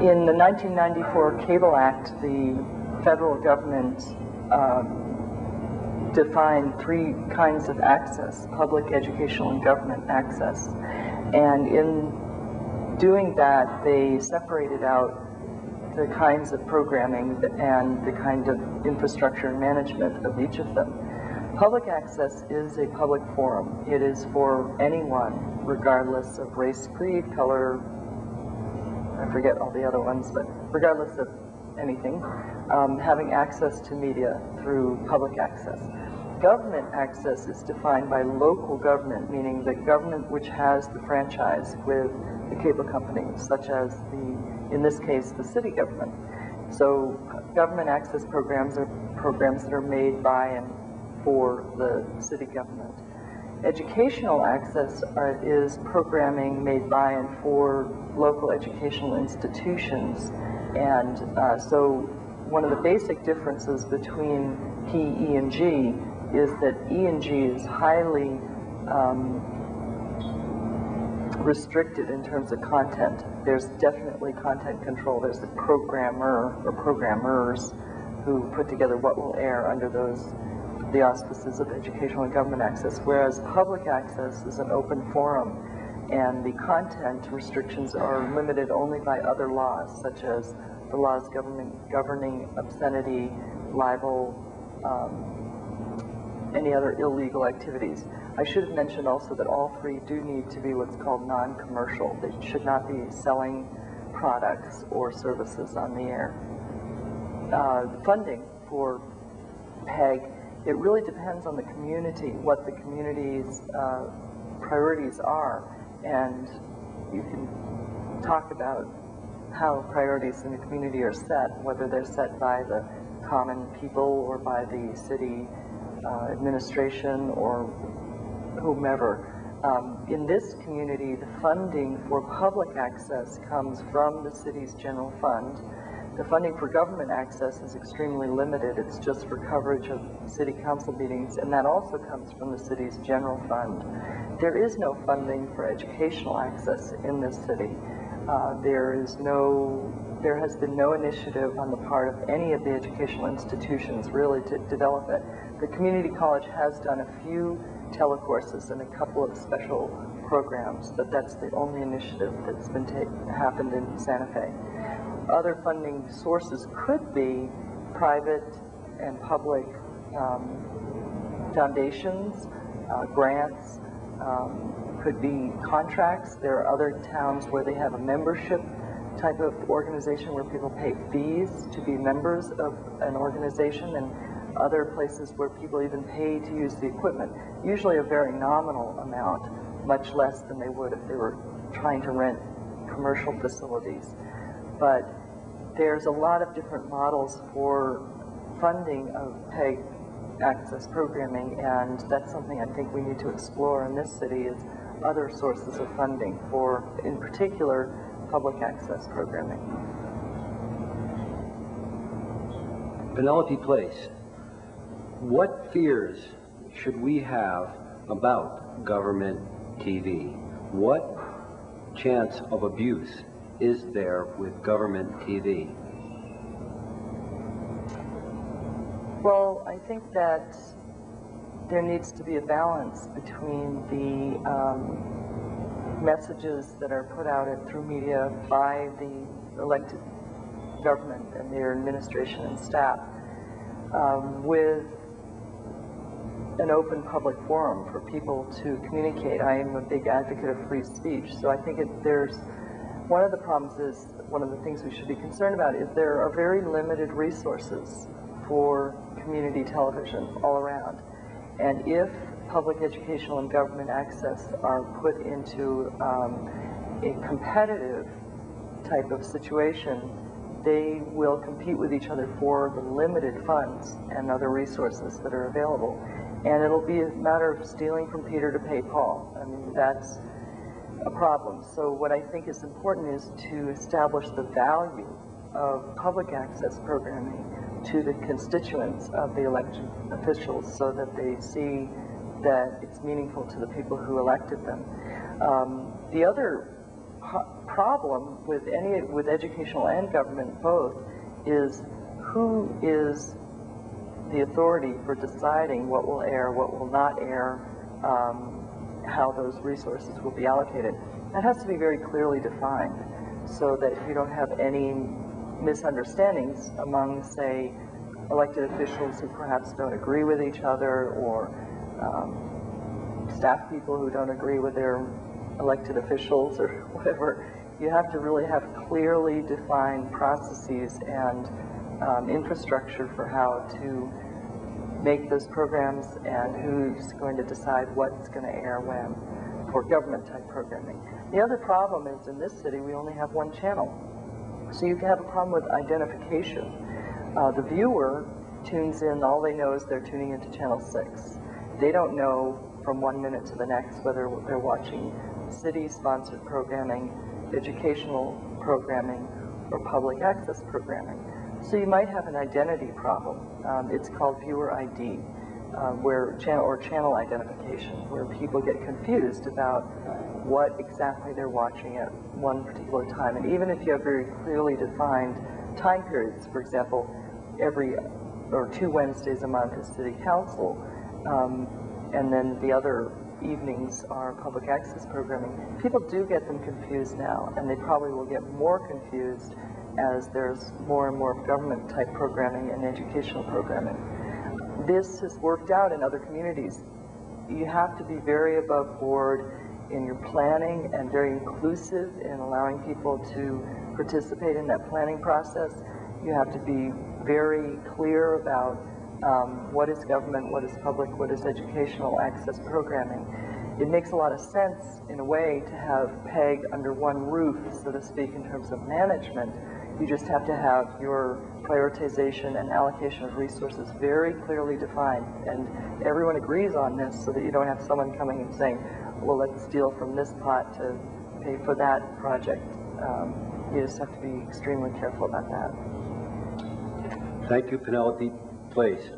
In the 1994 Cable Act, the federal government defined three kinds of access: public, educational, and government access. And in doing that, they separated out the kinds of programming and the kind of infrastructure and management of each of them. Public access is a public forum. It is for anyone, regardless of race, creed, color, I forget all the other ones, but regardless of anything, having access to media through public access. Government access is defined by local government, meaning the government which has the franchise with the cable companies, such as in this case, the city government. So government access programs are programs that are made by and for the city government. Educational access is programming made by and for local educational institutions. And so one of the basic differences between P, E, and G is that E and G is highly restricted in terms of content. There's definitely content control. There's a programmer or programmers who put together what will air under the auspices of educational and government access, whereas public access is an open forum, and the content restrictions are limited only by other laws, such as the laws governing obscenity, libel, any other illegal activities. I should have mentioned also that all three do need to be what's called non-commercial. They should not be selling products or services on the air. Funding for PEG, it really depends on the community, what the community's priorities are, and you can talk about how priorities in the community are set, whether they're set by the common people or by the city administration or whomever. In this community, the funding for public access comes from the city's general fund. The funding for government access is extremely limited. It's just for coverage of city council meetings, and that also comes from the city's general fund. There is no funding for educational access in this city. There has been no initiative on the part of any of the educational institutions really to develop it. The community college has done a few telecourses and a couple of special programs, but that's the only initiative that's been happened in Santa Fe. Other funding sources could be private and public foundations, grants, could be contracts. There are other towns where they have a membership type of organization where people pay fees to be members of an organization, and other places where people even pay to use the equipment, usually a very nominal amount, much less than they would if they were trying to rent commercial facilities. But there's a lot of different models for funding of PEG access programming, and that's something I think we need to explore in this city, is other sources of funding for, in particular, public access programming. Penelope Place, what fears should we have about government TV? What chance of abuse is there with government TV? Well, I think that there needs to be a balance between the messages that are put out through media by the elected government and their administration and staff with an open public forum for people to communicate. I am a big advocate of free speech, so I think there's one of the problems is, one of the things we should be concerned about is there are very limited resources for community television all around. And if public educational and government access are put into a competitive type of situation, they will compete with each other for the limited funds and other resources that are available. And it'll be a matter of stealing from Peter to pay Paul. I mean, that's a problem. So what I think is important is to establish the value of public access programming to the constituents of the elected officials so that they see that it's meaningful to the people who elected them. The other problem with educational and government both is who is the authority for deciding what will air, what will not air, how those resources will be allocated. That has to be very clearly defined so that you don't have any misunderstandings among, say, elected officials who perhaps don't agree with each other, or staff people who don't agree with their elected officials, or whatever. You have to really have clearly defined processes and infrastructure for how to make those programs and who's going to decide what's going to air when for government type programming. The other problem is in this city we only have one channel. So you can have a problem with identification. The viewer tunes in, all they know is they're tuning into channel 6. They don't know from 1 minute to the next whether they're watching city-sponsored programming, educational programming, or public access programming. So you might have an identity problem. It's called viewer ID, channel identification, where people get confused about what exactly they're watching at one particular time. And even if you have very clearly defined time periods, for example, every or 2 Wednesdays a month is city council, and then the other evenings are public access programming, people do get them confused now, and they probably will get more confused as there's more and more government type programming and educational programming. This has worked out in other communities. You have to be very above board in your planning and very inclusive in allowing people to participate in that planning process. You have to be very clear about what is government, what is public, what is educational access programming. It makes a lot of sense, in a way, to have PEG under one roof, so to speak, in terms of management. You just have to have your prioritization and allocation of resources very clearly defined, and everyone agrees on this so that you don't have someone coming and saying, well, let's steal from this pot to pay for that project. You just have to be extremely careful about that. Thank you, Penelope Place,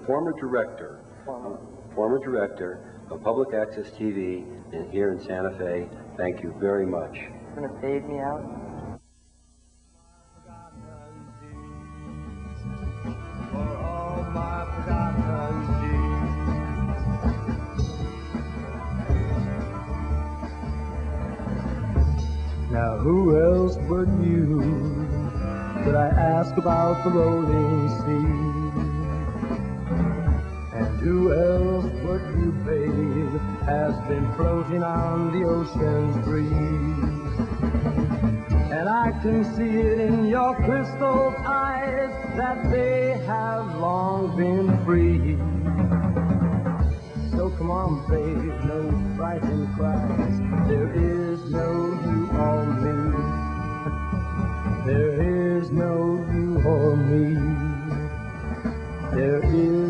former director of Public Access TV here in Santa Fe. Thank you very much. You're going to fade me out? Now who else but you could I ask about the rolling sea? And who else but you, babe, has been floating on the ocean's breeze? And I can see it in your crystal eyes that they have long been free. So come on, babe, no frightened cries. There is no you or me. There is no you or me. There is